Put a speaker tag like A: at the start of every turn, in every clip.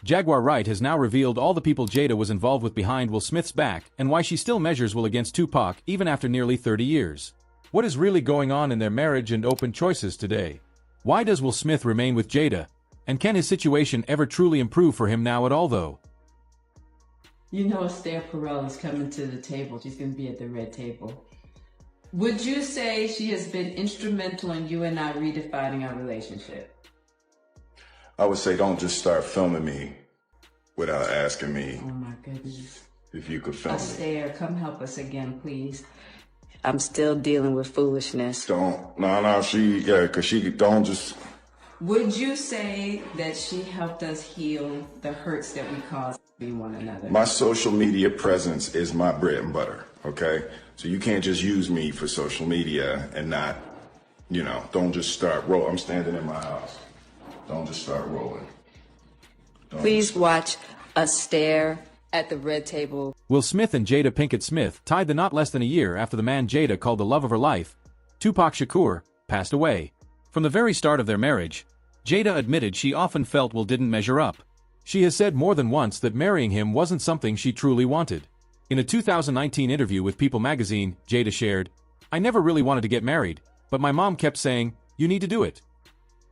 A: Jaguar Wright has now revealed all the people Jada was involved with behind Will Smith's back and why she still measures Will against Tupac even after nearly 30 years. What is really going on in their marriage and open choices today? Why does Will Smith remain with Jada? And can his situation ever truly improve for him now at all though?
B: You know Esther Perel is coming to the table. She's going to be at the red table. Would you say she has been instrumental in you and I redefining our relationship?
C: I would say don't just start filming me without asking me.
B: Oh my goodness.
C: If you could film me.
B: Esther, come help us again, please. I'm still dealing with foolishness.
C: Cause she don't just.
B: Would you say that she helped us heal the hurts that we caused between one another?
C: My social media presence is my bread and butter, okay? So you can't just use me for social media and not, don't just start rolling. I'm standing in my house. Don't just start rolling.
B: Please watch us stare at the red table.
A: Will Smith and Jada Pinkett Smith tied the knot less than a year after the man Jada called the love of her life, Tupac Shakur, passed away. From the very start of their marriage, Jada admitted she often felt Will didn't measure up. She has said more than once that marrying him wasn't something she truly wanted. In a 2019 interview with People magazine, Jada shared, "I never really wanted to get married, but my mom kept saying, you need to do it."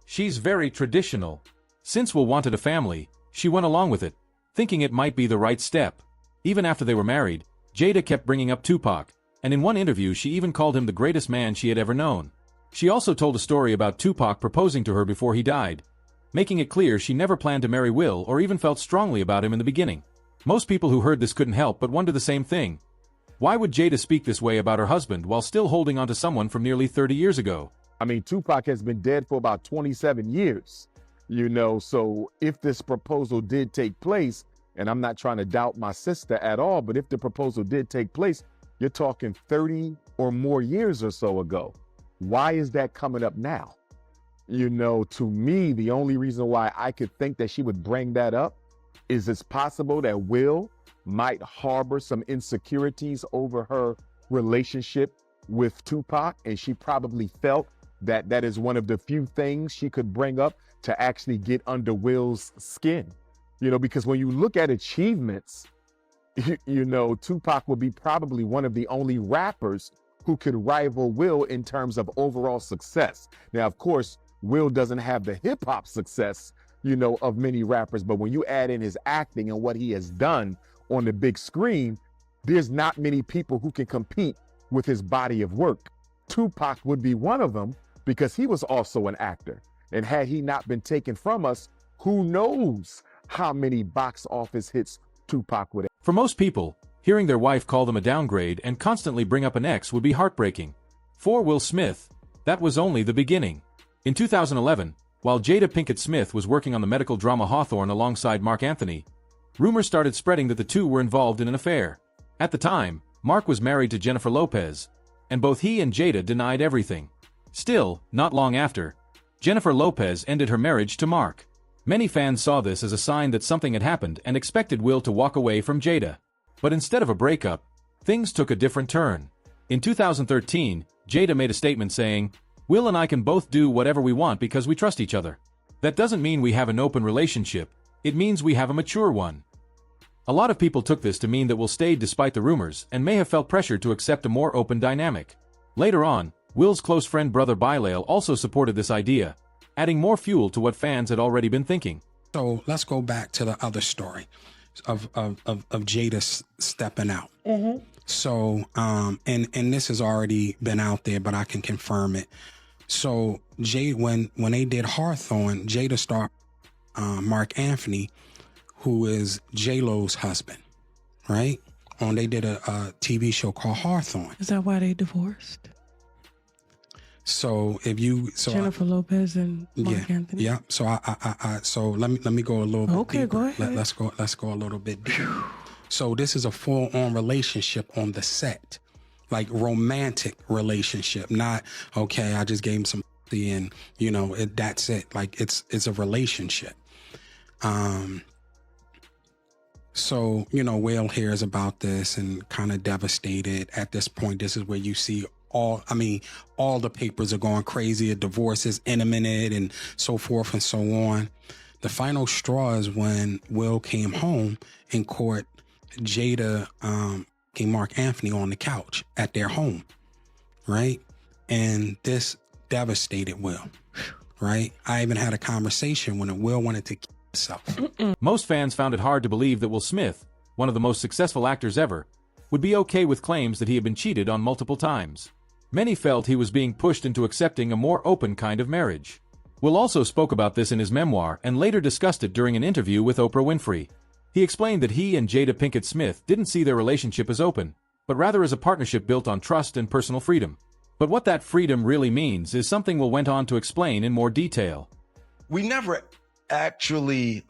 A: She's very traditional. Since Will wanted a family, she went along with it, thinking it might be the right step. Even after they were married, Jada kept bringing up Tupac, and in one interview she even called him the greatest man she had ever known. She also told a story about Tupac proposing to her before he died, making it clear she never planned to marry Will or even felt strongly about him in the beginning. Most people who heard this couldn't help but wonder the same thing. Why would Jada speak this way about her husband while still holding on to someone from nearly 30 years ago?
D: I mean, Tupac has been dead for about 27 years, so if this proposal did take place, and I'm not trying to doubt my sister at all, but if the proposal did take place, you're talking 30 or more years or so ago. Why is that coming up now? To me, the only reason why I could think that she would bring that up is it's possible that Will might harbor some insecurities over her relationship with Tupac, and she probably felt that that is one of the few things she could bring up to actually get under Will's skin. Because when you look at achievements, Tupac will be probably one of the only rappers who could rival Will in terms of overall success. Now, of course, Will doesn't have the hip hop success, of many rappers, but when you add in his acting and what he has done on the big screen, there's not many people who can compete with his body of work. Tupac would be one of them because he was also an actor. And had he not been taken from us, who knows how many box office hits Tupac would have.
A: For most people, hearing their wife call them a downgrade and constantly bring up an ex would be heartbreaking. For Will Smith, that was only the beginning. In 2011, while Jada Pinkett Smith was working on the medical drama Hawthorne alongside Mark Anthony, rumors started spreading that the two were involved in an affair. At the time, Mark was married to Jennifer Lopez, and both he and Jada denied everything. Still, not long after, Jennifer Lopez ended her marriage to Mark. Many fans saw this as a sign that something had happened and expected Will to walk away from Jada. But instead of a breakup, things took a different turn. In 2013, Jada made a statement saying, "Will and I can both do whatever we want because we trust each other. That doesn't mean we have an open relationship, it means we have a mature one." A lot of people took this to mean that Will stayed despite the rumors and may have felt pressured to accept a more open dynamic. Later on, Will's close friend brother Bilal also supported this idea, adding more fuel to what fans had already been thinking.
E: So let's go back to the other story of Jada stepping out.
F: Mm-hmm.
E: So, and this has already been out there, but I can confirm it. So when they did Hawthorne, Jada starred Mark Anthony, who is J-Lo's husband, right? They did a TV show called Hawthorne.
F: Is that why they divorced?
E: So
F: Jennifer Lopez and Mark Anthony.
E: Yeah. So so let me go a little bit
F: Okay,
E: deeper.
F: go ahead.
E: Let's go a little bit deeper. So this is a full-on relationship on the set, like romantic relationship, not okay. I just gave him some and that's it. Like it's a relationship. So Will hears about this and kind of devastated. At this point, this is where you see all the papers are going crazy. A divorce is imminent and so forth and so on. The final straw is when Will came home and caught Jada and Mark Anthony on the couch at their home, right? And this devastated Will, right? I even had a conversation when Will wanted to kill himself.
A: Most fans found it hard to believe that Will Smith, one of the most successful actors ever, would be okay with claims that he had been cheated on multiple times. Many felt he was being pushed into accepting a more open kind of marriage. Will also spoke about this in his memoir and later discussed it during an interview with Oprah Winfrey. He explained that he and Jada Pinkett Smith didn't see their relationship as open, but rather as a partnership built on trust and personal freedom. But what that freedom really means is something Will went on to explain in more detail.
G: We never actually,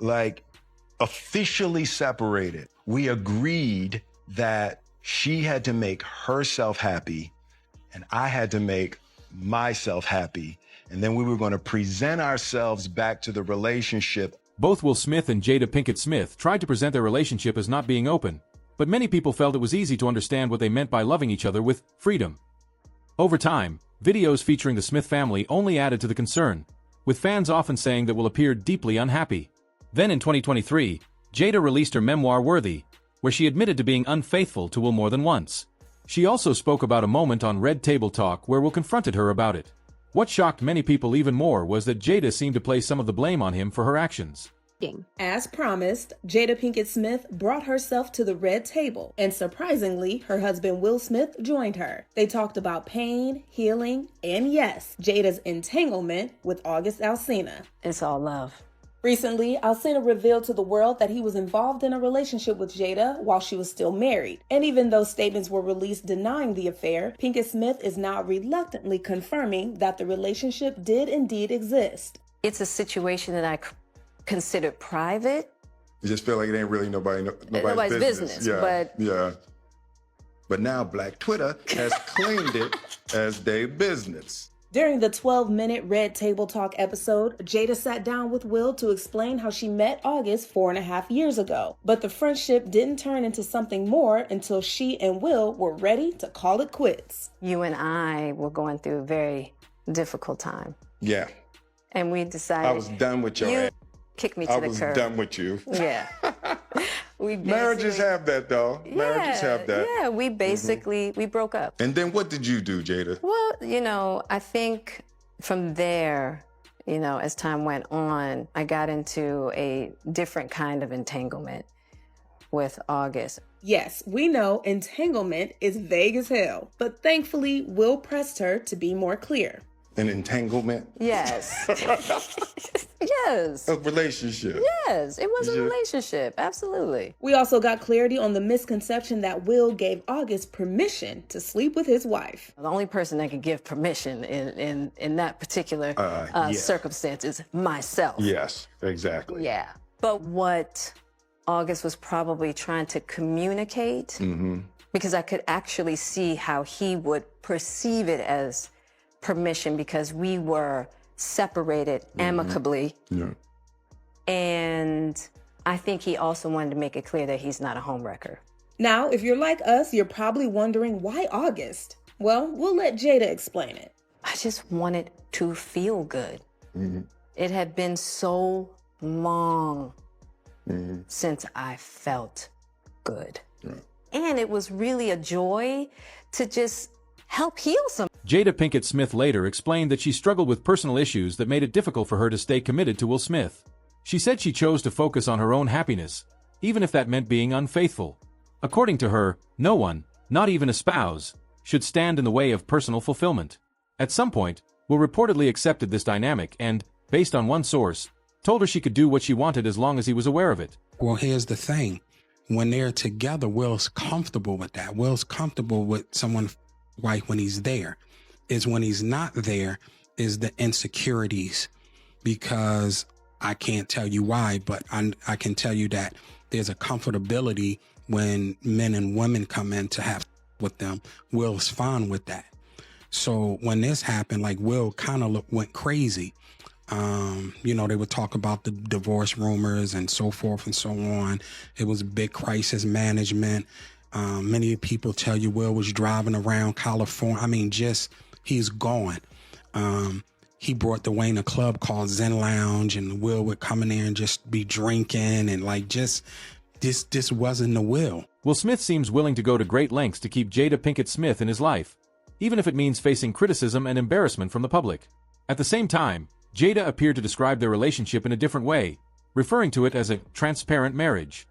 G: officially separated. We agreed that she had to make herself happy and I had to make myself happy. And then we were going to present ourselves back to the relationship.
A: Both Will Smith and Jada Pinkett Smith tried to present their relationship as not being open, but many people felt it was easy to understand what they meant by loving each other with freedom. Over time, videos featuring the Smith family only added to the concern, with fans often saying that Will appeared deeply unhappy. Then in 2023, Jada released her memoir Worthy, where she admitted to being unfaithful to Will more than once. She also spoke about a moment on Red Table Talk where Will confronted her about it. What shocked many people even more was that Jada seemed to place some of the blame on him for her actions.
H: As promised, Jada Pinkett Smith brought herself to the red table, and surprisingly, her husband Will Smith joined her. They talked about pain, healing, and yes, Jada's entanglement with August Alsina.
I: It's all love.
H: Recently, Alsina revealed to the world that he was involved in a relationship with Jada while she was still married. And even though statements were released denying the affair, Pinkett Smith is now reluctantly confirming that the relationship did indeed exist.
I: It's a situation that I consider private.
C: You just feel like it ain't really nobody's business.
I: Yeah.
C: But now Black Twitter has claimed it as their business.
H: During the 12-minute Red Table Talk episode, Jada sat down with Will to explain how she met August 4.5 years ago. But the friendship didn't turn into something more until she and Will were ready to call it quits.
I: You and I were going through a very difficult time.
C: Yeah.
I: And we decided...
C: I was done with your ass.
I: Kicked me to the curb.
C: I was done with you.
I: Yeah.
C: Marriages have that, though. Marriages have that.
I: Yeah, we basically, we broke up.
C: And then what did you do, Jada?
I: Well, I think from there, as time went on, I got into a different kind of entanglement with August.
H: Yes, we know entanglement is vague as hell, but thankfully, Will pressed her to be more clear.
C: An entanglement?
I: Yes. Yes.
C: A relationship?
I: Yes, it was a relationship. Absolutely.
H: We also got clarity on the misconception that Will gave August permission to sleep with his wife.
I: The only person that could give permission in that particular circumstance is myself.
C: Yes, exactly.
I: Yeah. But what August was probably trying to communicate, because I could actually see how he would perceive it as permission because we were separated amicably. Yeah. And I think he also wanted to make it clear that he's not a homewrecker.
H: Now, if you're like us, you're probably wondering why August? Well, we'll let Jada explain it.
I: I just wanted to feel good. It had been so long since I felt good. And it was really a joy to just help heal some.
A: Jada Pinkett Smith later explained that she struggled with personal issues that made it difficult for her to stay committed to Will Smith. She said she chose to focus on her own happiness, even if that meant being unfaithful. According to her, no one, not even a spouse, should stand in the way of personal fulfillment. At some point, Will reportedly accepted this dynamic and, based on one source, told her she could do what she wanted as long as he was aware of it.
E: Well, here's the thing. When they're together, Will's comfortable with that. Will's comfortable with someone's wife when he's there. Is when he's not there is the insecurities, because I can't tell you why, but I can tell you that there's a comfortability when men and women come in to have with them. Will's fine with that. So when this happened, Will kind of went crazy. They would talk about the divorce rumors and so forth and so on. It was big crisis management. Many people tell you Will was driving around California. He's gone. he brought Dwayne a club called Zen Lounge, and Will would come in there and just be drinking and like just this wasn't the Will.
A: Will Smith seems willing to go to great lengths to keep Jada Pinkett Smith in his life, even if it means facing criticism and embarrassment from the public. At the same time, Jada appeared to describe their relationship in a different way, referring to it as a transparent marriage.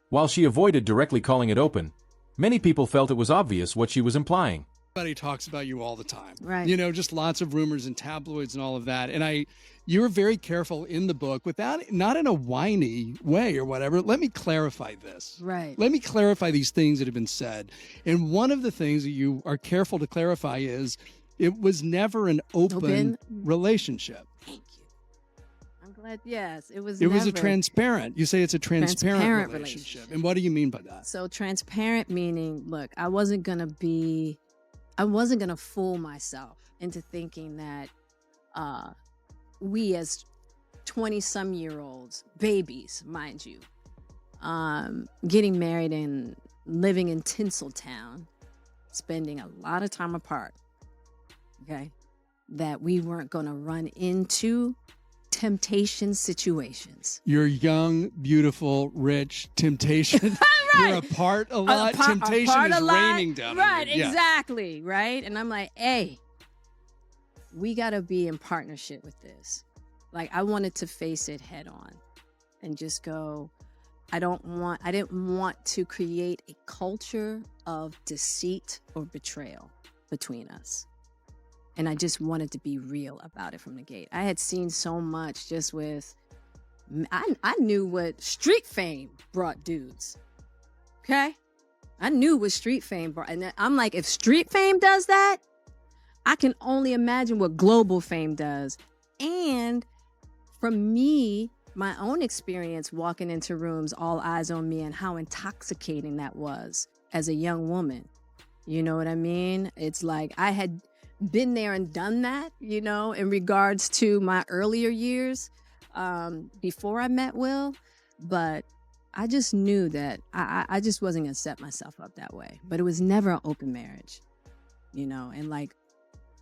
A: While she avoided directly calling it open, many people felt it was obvious what she was implying.
J: Everybody talks about you all the time.
K: Right.
J: You know, just lots of rumors and tabloids and all of that. And you're very careful in the book without, not in a whiny way or whatever. Let me clarify this.
K: Right.
J: Let me clarify these things that have been said. And one of the things that you are careful to clarify is it was never an open relationship.
K: Thank you. I'm glad. Yes, it was.
J: It was a transparent. You say it's a transparent relationship. And what do you mean by that?
K: So transparent meaning, look, I wasn't gonna fool myself into thinking that we as 20-some-year-olds, babies, mind you, getting married and living in Tinseltown, spending a lot of time apart, okay, that we weren't going to run into temptation situations.
J: You're young, beautiful, rich, temptation.
K: Right.
J: You're apart a lot. Temptation is raining down on
K: Right,
J: you. Yeah.
K: exactly, right? And I'm like, hey, we got to be in partnership with this. Like, I wanted to face it head on and just go, I didn't want to create a culture of deceit or betrayal between us. And I just wanted to be real about it from the gate. I had seen so much just with, I knew what street fame brought dudes. Okay? I knew what street fame brought. And I'm like, if street fame does that, I can only imagine what global fame does. And from me, my own experience walking into rooms, all eyes on me, and how intoxicating that was as a young woman. You know what I mean? It's like I had been there and done that, you know, in regards to my earlier years before I met Will. But I just knew that I just wasn't going to set myself up that way. But it was never an open marriage, you know, and like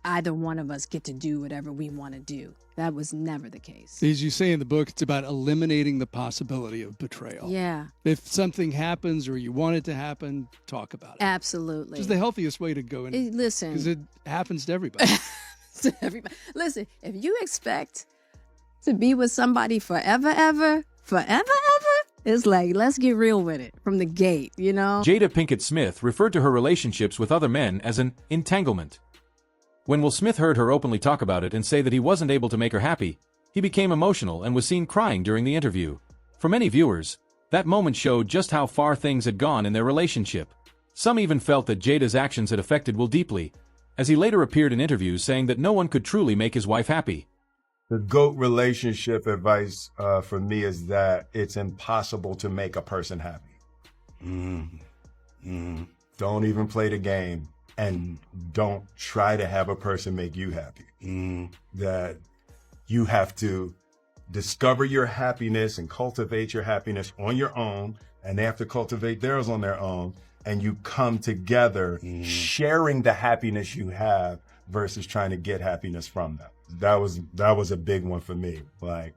K: either one of us get to do whatever we want to do. That was never the case.
J: As you say in the book, it's about eliminating the possibility of betrayal.
K: Yeah.
J: If something happens or you want it to happen, talk about it.
K: Absolutely.
J: Which is the healthiest way to go in.
K: Listen.
J: Because it happens to everybody.
K: Listen, if you expect to be with somebody forever, it's like, let's get real with it from the gate, you know?
A: Jada Pinkett Smith referred to her relationships with other men as an entanglement. When Will Smith heard her openly talk about it and say that he wasn't able to make her happy, he became emotional and was seen crying during the interview. For many viewers, that moment showed just how far things had gone in their relationship. Some even felt that Jada's actions had affected Will deeply, as he later appeared in interviews saying that no one could truly make his wife happy.
C: The GOAT relationship advice for me is that it's impossible to make a person happy. Don't even play the game. And don't try to have a person make you happy. That you have to discover your happiness and cultivate your happiness on your own, and they have to cultivate theirs on their own, and you come together sharing the happiness you have versus trying to get happiness from them. That was a big one for me. Like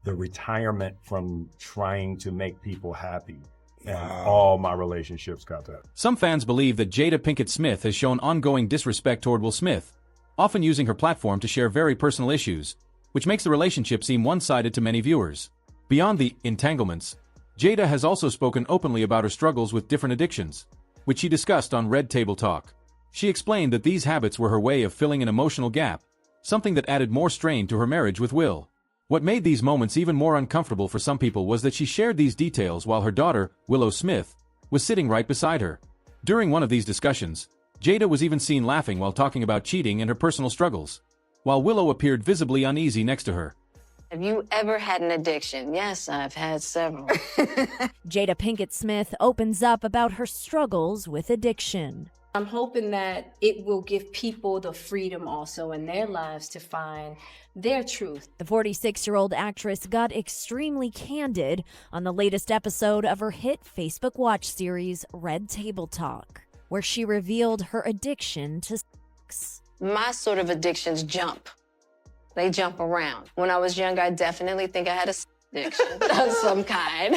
C: the retirement from trying to make people happy. And all my relationships got that.
A: Some fans believe that Jada Pinkett Smith has shown ongoing disrespect toward Will Smith, often using her platform to share very personal issues, which makes the relationship seem one-sided to many viewers. Beyond the entanglements, Jada has also spoken openly about her struggles with different addictions, which she discussed on Red Table Talk. She explained that these habits were her way of filling an emotional gap, something that added more strain to her marriage with Will. What made these moments even more uncomfortable for some people was that she shared these details while her daughter, Willow Smith, was sitting right beside her. During one of these discussions, Jada was even seen laughing while talking about cheating and her personal struggles, while Willow appeared visibly uneasy next to her.
I: Have you ever had an addiction? Yes, I've had several.
L: Jada Pinkett Smith opens up about her struggles with addiction.
H: I'm hoping that it will give people the freedom also in their lives to find their truth.
L: The 46-year-old actress got extremely candid on the latest episode of her hit Facebook Watch series, Red Table Talk, where she revealed her addiction to sex.
I: My sort of addictions jump They jump around. When I was younger, I definitely think I had a addiction of some kind.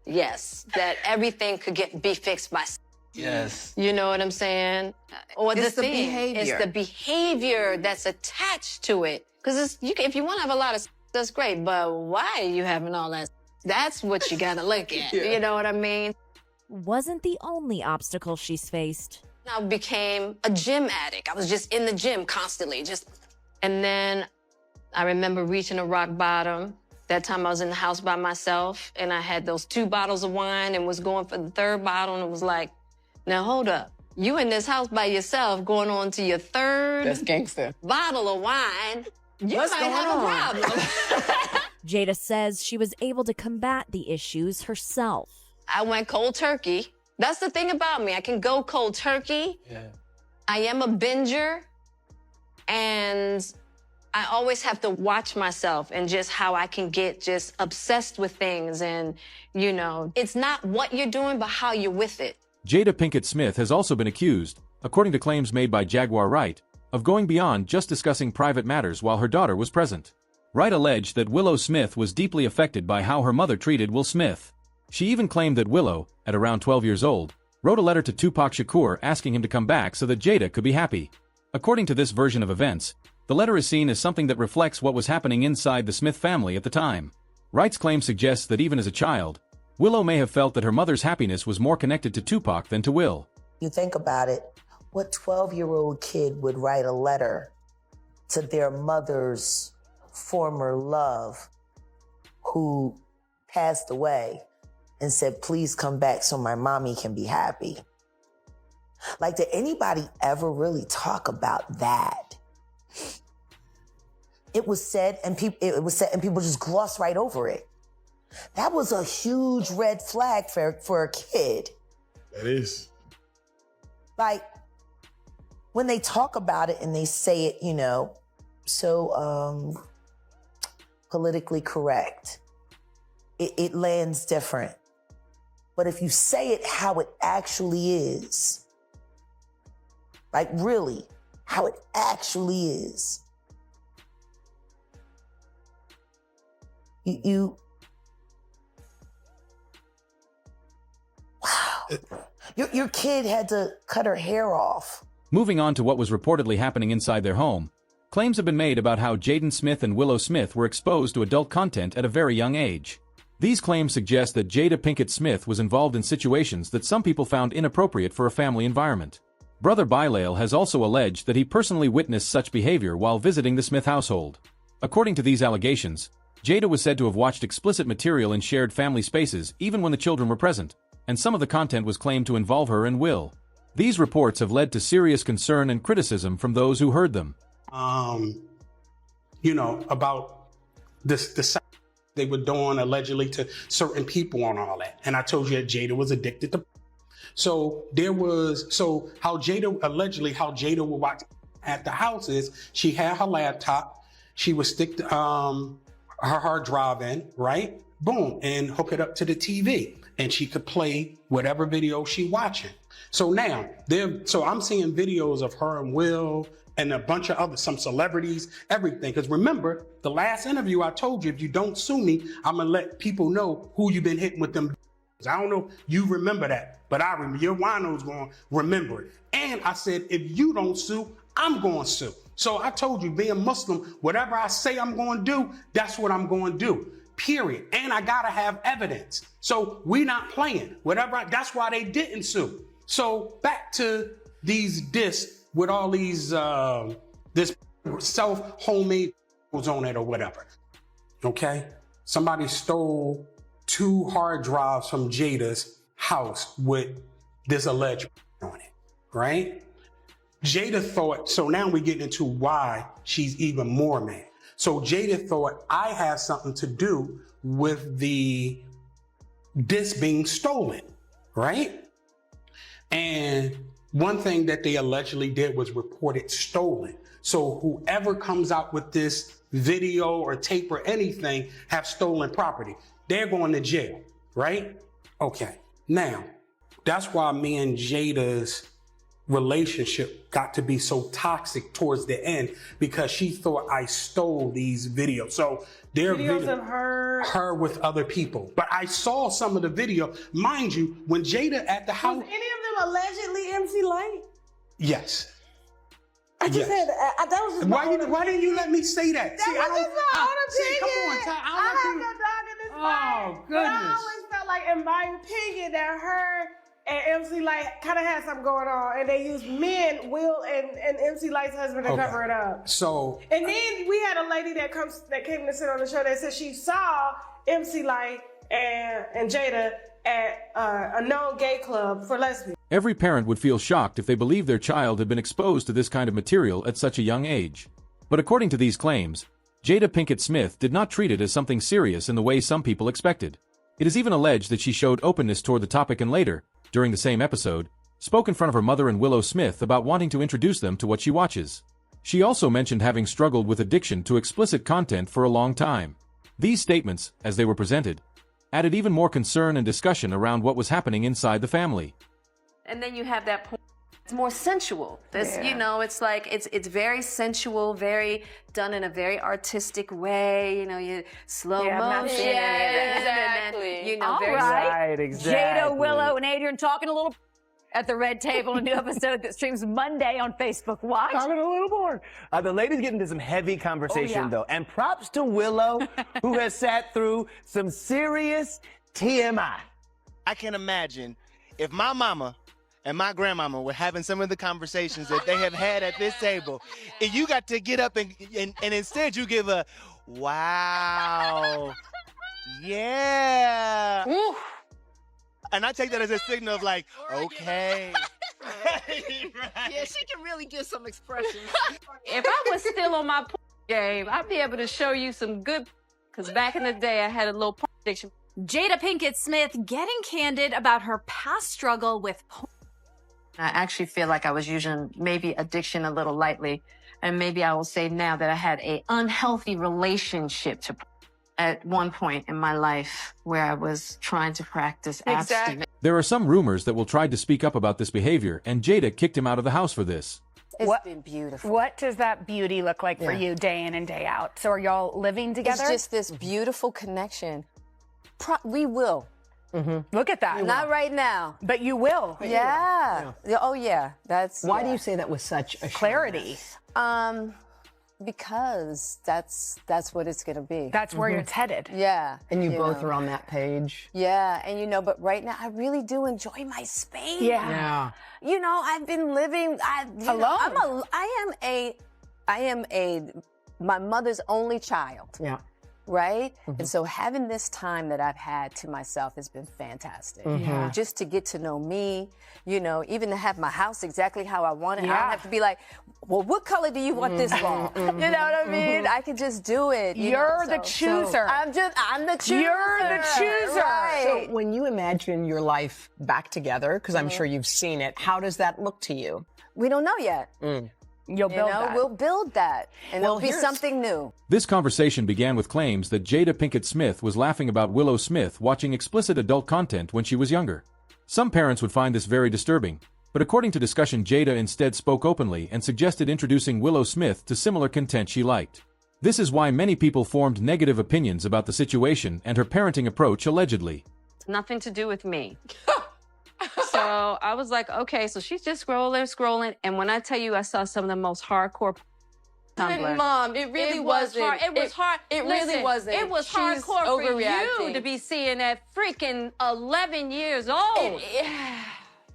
I: Yes, that everything could be fixed by.
M: Yes.
I: You know what I'm saying? Or
N: It's the behavior.
I: It's the behavior that's attached to it. Because if you want to have a lot of, that's great. But why are you having all that? That's what you got to look at.
N: Yeah.
I: You know what I mean?
L: Wasn't the only obstacle she's faced.
I: I became a gym addict. I was just in the gym constantly. And then I remember reaching a rock bottom. That time I was in the house by myself, and I had those 2 bottles of wine and was going for the 3rd bottle, and it was like, now hold up. You in this house by yourself going on to your 3rd
N: That's gangster.
I: bottle of wine. You
N: What's
I: might
N: going
I: have
N: on?
I: a problem.
L: Jada says she was able to combat the issues herself.
I: I went cold turkey. That's the thing about me. I can go cold turkey.
M: Yeah.
I: I am a binger, and I always have to watch myself and just how I can get just obsessed with things. And, you know, it's not what you're doing, but how you're with it.
A: Jada Pinkett Smith has also been accused, according to claims made by Jaguar Wright, of going beyond just discussing private matters while her daughter was present. Wright alleged that Willow Smith was deeply affected by how her mother treated Will Smith. She even claimed that Willow, at around 12 years old, wrote a letter to Tupac Shakur asking him to come back so that Jada could be happy. According to this version of events, the letter is seen as something that reflects what was happening inside the Smith family at the time. Wright's claim suggests that even as a child, Willow may have felt that her mother's happiness was more connected to Tupac than to Will.
O: You think about it, what 12-year-old kid would write a letter to their mother's former love who passed away and said, please come back so my mommy can be happy? Like, did anybody ever really talk about that? It was said and people just gloss right over it. That was a huge red flag for a kid.
C: That is.
O: Like, when they talk about it and they say it, you know, so politically correct, it lands different. But if you say it how it actually is, like really, how it actually is, wow. Your kid had to cut her hair off.
A: Moving on to what was reportedly happening inside their home, claims have been made about how Jaden Smith and Willow Smith were exposed to adult content at a very young age. These claims suggest that Jada Pinkett Smith was involved in situations that some people found inappropriate for a family environment. Brother Bilal has also alleged that he personally witnessed such behavior while visiting the Smith household. According to these allegations, Jada was said to have watched explicit material in shared family spaces even when the children were present, and some of the content was claimed to involve her and Will. These reports have led to serious concern and criticism from those who heard them.
E: You know, about this they were doing allegedly to certain people and all that. And I told you that Jada was addicted to. So how Jada would watch at the house is she had her laptop, she would stick her hard drive in, right? Boom, and hook it up to the TV. And she could play whatever video she watching. So now, I'm seeing videos of her and Will and a bunch of some celebrities, everything. Because remember, the last interview I told you, if you don't sue me, I'm gonna let people know who you've been hitting with them. I don't know if you remember that, but I remember. Your wino's gonna remember it. And I said, if you don't sue, I'm gonna sue. So I told you, being Muslim, whatever I say I'm gonna do, that's what I'm gonna do. Period. And I gotta have evidence. So we not playing. That's why they didn't sue. So back to these discs with all these this homemade on it or whatever. Okay? Somebody stole 2 hard drives from Jada's house with this alleged on it, right? Jada thought, so now we get into why she's even more mad. So Jada thought I have something to do with the disc being stolen, right? And one thing that they allegedly did was report it stolen. So whoever comes out with this video or tape or anything have stolen property. They're going to jail, right? Okay. Now, that's why me and Jada's relationship got to be so toxic towards the end because she thought I stole these videos. So they're
M: videos of her
E: with other people. But I saw some of the video. Mind you, when Jada at the house.
M: Was any of them allegedly MC Light?
E: Yes.
M: I just had that was just
E: why didn't you let me say that?
M: That was just my own opinion.
E: Come on,
M: I have no dog in this fight.
E: Oh,
M: But I
E: goodness.
M: always felt like, in my opinion, that her and MC Light kind of had something going on, and they used men, Will and MC Light's husband, to cover it up.
E: So.
M: And then we had a lady that came to sit on the show that said she saw MC Light and Jada at a known gay club for lesbians.
A: Every parent would feel shocked if they believed their child had been exposed to this kind of material at such a young age. But according to these claims, Jada Pinkett Smith did not treat it as something serious in the way some people expected. It is even alleged that she showed openness toward the topic and later, during the same episode, spoke in front of her mother and Willow Smith about wanting to introduce them to what she watches. She also mentioned having struggled with addiction to explicit content for a long time. These statements, as they were presented, added even more concern and discussion around what was happening inside the family.
N: And then you have that point. It's more sensual. You know, it's like, it's very sensual, very done in a very artistic way. You know, you slow motion.
P: Exactly.
N: And then, you know,
P: All
N: very
P: right.
Q: exactly.
P: Jada, Willow, and Adrian talking a little at the Red Table, a new episode that streams Monday on Facebook Watch.
Q: Talking a little more. The ladies get into some heavy conversation, though. And props to Willow, who has sat through some serious TMI.
R: I can imagine if my mama and my grandmama were having some of the conversations that they have had at this table, and you got to get up and instead you give a, wow, yeah.
P: Ooh.
R: And I take that as a signal of like, okay.
S: Yeah, she can really give some expression.
N: If I was still on my game, I'd be able to show you some good, because back in the day I had a little addiction.
L: Jada Pinkett Smith getting candid about her past struggle with porn.
N: I actually feel like I was using maybe addiction a little lightly. And maybe I will say now that I had an unhealthy relationship to at one point in my life where I was trying to practice abstinence.
A: There are some rumors that will try to speak up about this behavior, and Jada kicked him out of the house for this.
N: It's been beautiful.
T: What does that beauty look like for you day in and day out? So are y'all living together?
N: It's just this beautiful connection. We will.
T: Look at that.
N: Not right now.
T: But you will.
N: Yeah. Oh, yeah. That's
S: Why do you say that with such
T: clarity?
N: Because that's what it's gonna be.
T: That's where it's headed.
N: Yeah.
S: And you both are on that page.
N: Yeah, and you know, but right now I really do enjoy my space.
T: Yeah.
N: You know, I've been living
T: alone.
N: I am my mother's only child.
S: Yeah.
N: Right? And so having this time that I've had to myself has been fantastic.
T: Yeah.
N: Just to get to know me, you know, even to have my house exactly how I want it.
T: Yeah.
N: I don't have to be like, well, what color do you want this wall? You know what I mean? I can just do it.
T: You're the chooser.
N: I'm the chooser.
T: You're the chooser.
N: Right.
S: So when you imagine your life back together, because I'm sure you've seen it, how does that look to you?
N: We don't know yet.
T: You'll build that.
N: We'll build that. And it'll be something new.
A: This conversation began with claims that Jada Pinkett Smith was laughing about Willow Smith watching explicit adult content when she was younger. Some parents would find this very disturbing, but according to discussion, Jada instead spoke openly and suggested introducing Willow Smith to similar content she liked. This is why many people formed negative opinions about the situation and her parenting approach allegedly.
N: It's nothing to do with me. So I was like, okay, so she's just scrolling. And when I tell you I saw some of the most hardcore Tumblr.
S: Mom, it really wasn't.
N: It was hard.
S: It really wasn't.
N: It was
S: She's
N: hardcore for
S: overreacting.
N: you to be seeing at freaking 11 years old.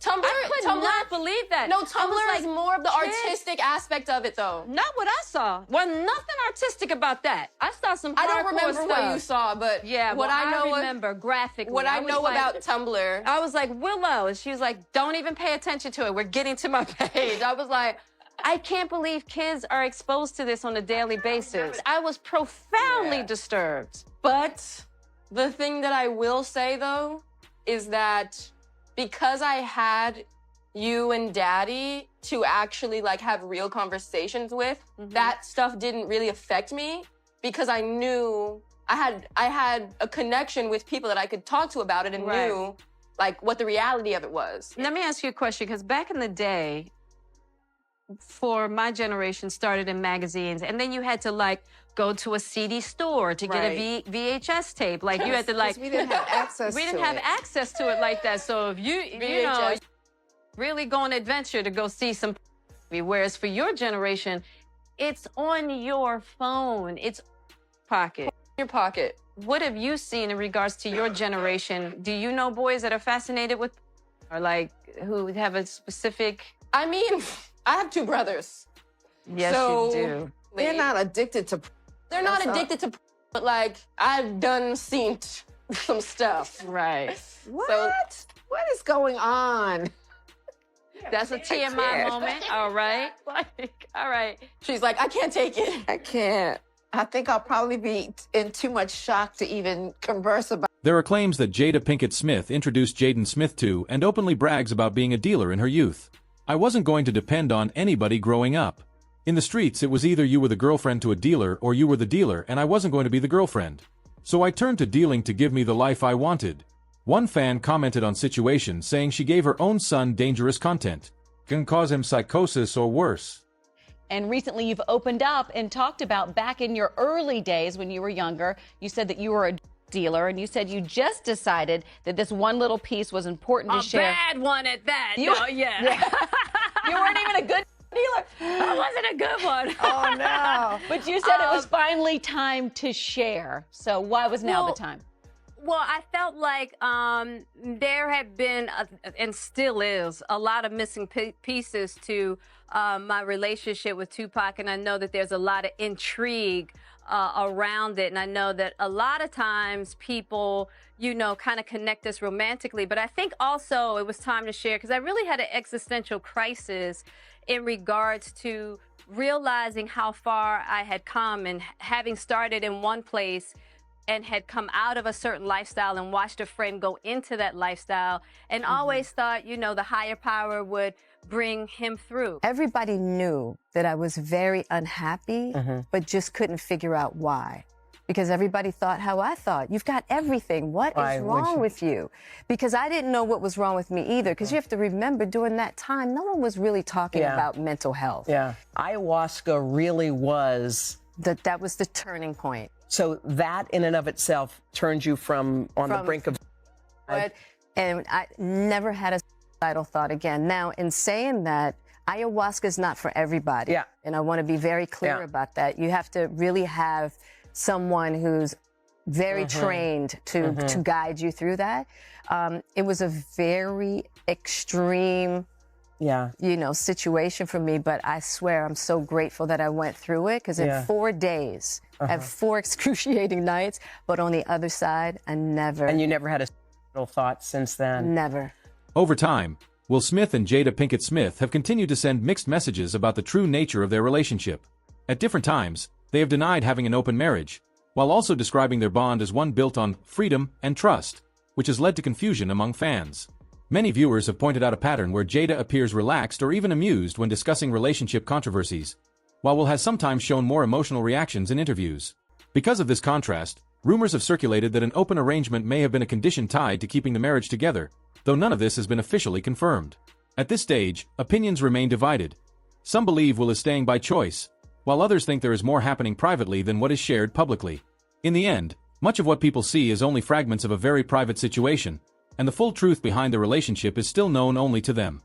S: Tumblr,
N: I could not believe that.
S: No,
N: I was
S: Tumblr is
N: like,
S: more of the
N: kids.
S: artistic aspect of it, though.
N: Not what I saw. Well, nothing artistic about that. I saw some
S: I don't
N: hardcore
S: remember
N: stuff.
S: what you saw, but
N: Yeah,
S: what
N: well,
S: I know
N: remember graphically.
S: What I
N: was
S: know
N: like-
S: about Tumblr.
N: I was like, Willow, and she was like, don't even pay attention to it. We're getting to my page. I was like, I can't believe kids are exposed to this on a daily basis. I was profoundly disturbed.
S: But the thing that I will say, though, is that because I had you and Daddy to actually like have real conversations with, that stuff didn't really affect me because I knew I had a connection with people that I could talk to about it and knew like what the reality of it was.
N: Let me ask you a question, because back in the day, for my generation started in magazines, and then you had to like go to a CD store to get a VHS tape. Like you had to like
U: we didn't have access.
N: we didn't have access to it like that. So if you know really go on an adventure to go see some, whereas for your generation, it's on your phone. It's pocket.
S: Your pocket.
N: What have you seen in regards to your generation? Do you know boys that are fascinated with, or like who have a specific?
S: I mean, I have two brothers.
N: Yes,
S: so
N: you do.
U: They're not addicted to.
S: They're not addicted to, but like I've seen some stuff.
N: Right.
U: What?
S: So,
U: what is going on?
N: That's a TMI moment. All right. Like, all right.
S: She's like, I can't take it.
U: I can't. I think I'll probably be in too much shock to even converse about.
A: There are claims that Jada Pinkett Smith introduced Jaden Smith to and openly brags about being a dealer in her youth. I wasn't going to depend on anybody growing up. In the streets, it was either you were the girlfriend to a dealer or you were the dealer, and I wasn't going to be the girlfriend. So I turned to dealing to give me the life I wanted. One fan commented on Situation saying she gave her own son dangerous content. Can cause him psychosis or worse.
V: And recently you've opened up and talked about back in your early days when you were younger, you said that you were a dealer and you said you just decided that this one little piece was important to share.
N: A bad one at that.
V: You,
N: no, yeah.
V: You weren't even a good dealer.
N: I wasn't a good one.
U: Oh, no.
V: But you said it was finally time to share. So why was now the time?
N: Well, I felt like there had been, and still is, a lot of missing pieces to my relationship with Tupac, and I know that there's a lot of intrigue around it, and I know that a lot of times people, you know, kind of connect us romantically, but I think also it was time to share, because I really had an existential crisis in regards to realizing how far I had come and having started in one place and had come out of a certain lifestyle and watched a friend go into that lifestyle and always thought, you know, the higher power would bring him through.
I: Everybody knew that I was very unhappy, but just couldn't figure out why. Because everybody thought how I thought. You've got everything. What is wrong with you? Because I didn't know what was wrong with me either. Because you have to remember, during that time, no one was really talking about mental health.
W: Yeah. Ayahuasca really was...
I: That was the turning point.
W: So that in and of itself turned you from the brink of...
I: And I never had a suicidal thought again. Now, in saying that, ayahuasca is not for everybody. Yeah. And I want to be very clear about that. You have to really have someone who's very trained to guide you through that. It was a very extreme... you know, situation for me, but I swear I'm so grateful that I went through it, because in 4 days, I had 4 excruciating nights, but on the other side, I never...
W: And you never had a suicidal thought since then?
I: Never.
A: Over time, Will Smith and Jada Pinkett Smith have continued to send mixed messages about the true nature of their relationship. At different times, they have denied having an open marriage, while also describing their bond as one built on freedom and trust, which has led to confusion among fans. Many viewers have pointed out a pattern where Jada appears relaxed or even amused when discussing relationship controversies, while Will has sometimes shown more emotional reactions in interviews. Because of this contrast, rumors have circulated that an open arrangement may have been a condition tied to keeping the marriage together, though none of this has been officially confirmed. At this stage, opinions remain divided. Some believe Will is staying by choice, while others think there is more happening privately than what is shared publicly. In the end, much of what people see is only fragments of a very private situation, and the full truth behind the relationship is still known only to them.